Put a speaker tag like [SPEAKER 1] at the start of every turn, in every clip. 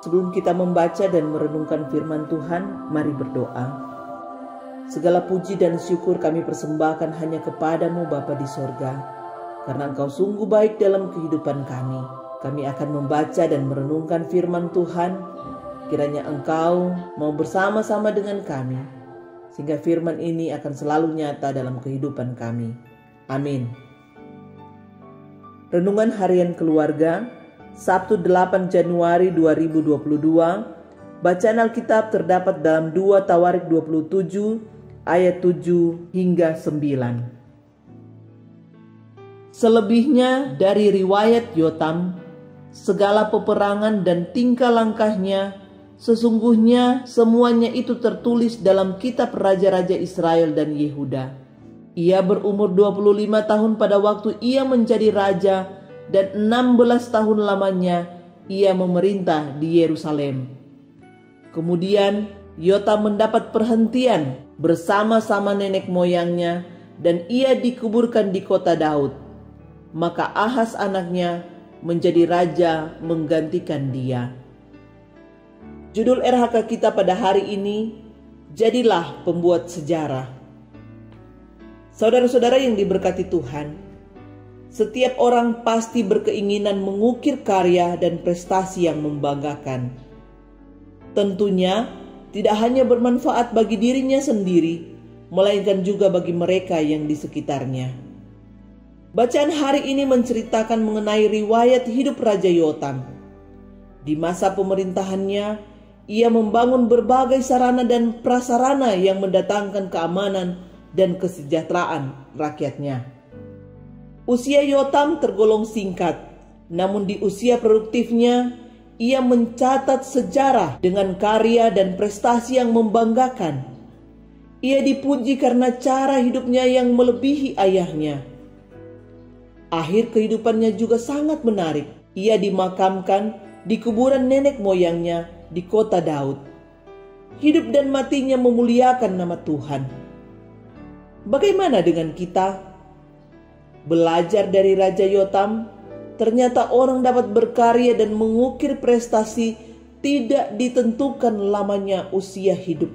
[SPEAKER 1] Sebelum kita membaca dan merenungkan firman Tuhan, mari berdoa. Segala puji dan syukur kami persembahkan hanya kepadamu Bapa di sorga, karena Engkau sungguh baik dalam kehidupan kami. Kami akan membaca dan merenungkan firman Tuhan. Kiranya Engkau mau bersama-sama dengan kami, sehingga firman ini akan selalu nyata dalam kehidupan kami. Amin. Renungan Harian Keluarga, Sabtu 8 Januari 2022. Bacaan Alkitab terdapat dalam 2 Tawarik 27 ayat 7 hingga 9. Selebihnya dari riwayat Yotam, segala peperangan dan tingkah langkahnya, sesungguhnya semuanya itu tertulis dalam kitab Raja-Raja Israel dan Yehuda. Ia berumur 25 tahun pada waktu ia menjadi raja, dan 16 tahun lamanya ia memerintah di Yerusalem. Kemudian Yotam mendapat perhentian bersama-sama nenek moyangnya, dan ia dikuburkan di kota Daud. Maka Ahaz anaknya menjadi raja menggantikan dia. Judul RHK kita pada hari ini, Jadilah Pembuat Sejarah. Saudara-saudara yang diberkati Tuhan, setiap orang pasti berkeinginan mengukir karya dan prestasi yang membanggakan. Tentunya tidak hanya bermanfaat bagi dirinya sendiri, melainkan juga bagi mereka yang di sekitarnya. Bacaan hari ini menceritakan mengenai riwayat hidup Raja Yotam. Di masa pemerintahannya, ia membangun berbagai sarana dan prasarana yang mendatangkan keamanan dan kesejahteraan rakyatnya. Usia Yotam tergolong singkat, namun di usia produktifnya, ia mencatat sejarah dengan karya dan prestasi yang membanggakan. Ia dipuji karena cara hidupnya yang melebihi ayahnya. Akhir kehidupannya juga sangat menarik. Ia dimakamkan di kuburan nenek moyangnya di kota Daud. Hidup dan matinya memuliakan nama Tuhan. Bagaimana dengan kita? Belajar dari Raja Yotam, ternyata orang dapat berkarya dan mengukir prestasi tidak ditentukan lamanya usia hidup.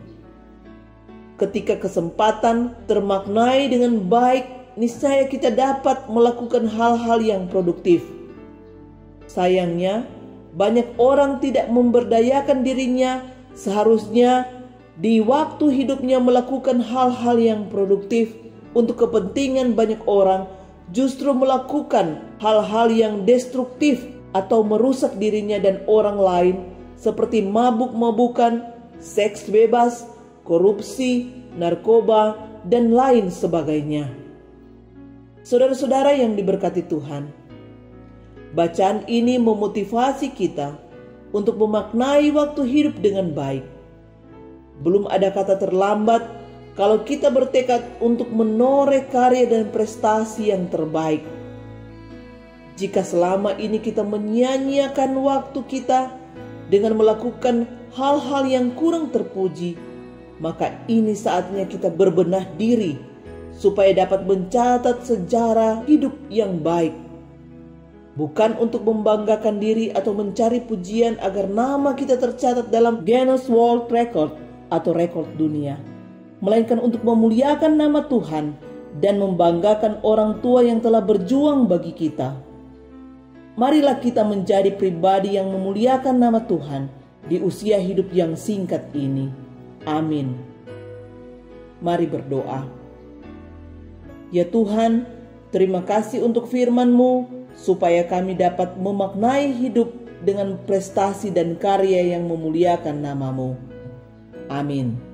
[SPEAKER 1] Ketika kesempatan termaknai dengan baik, niscaya kita dapat melakukan hal-hal yang produktif. Sayangnya, banyak orang tidak memberdayakan dirinya seharusnya di waktu hidupnya melakukan hal-hal yang produktif untuk kepentingan banyak orang, justru melakukan hal-hal yang destruktif atau merusak dirinya dan orang lain, seperti mabuk-mabukan, seks bebas, korupsi, narkoba, dan lain sebagainya. Saudara-saudara yang diberkati Tuhan, bacaan ini memotivasi kita untuk memaknai waktu hidup dengan baik. Belum ada kata terlambat kalau kita bertekad untuk menoreh karya dan prestasi yang terbaik. Jika selama ini kita menyia-nyiakan waktu kita dengan melakukan hal-hal yang kurang terpuji, maka ini saatnya kita berbenah diri supaya dapat mencatat sejarah hidup yang baik. Bukan untuk membanggakan diri atau mencari pujian agar nama kita tercatat dalam Guinness World Record atau rekor dunia, melainkan untuk memuliakan nama Tuhan dan membanggakan orang tua yang telah berjuang bagi kita. Marilah kita menjadi pribadi yang memuliakan nama Tuhan di usia hidup yang singkat ini. Amin. Mari berdoa. Ya Tuhan, terima kasih untuk firman-Mu supaya kami dapat memaknai hidup dengan prestasi dan karya yang memuliakan nama-Mu. Amin.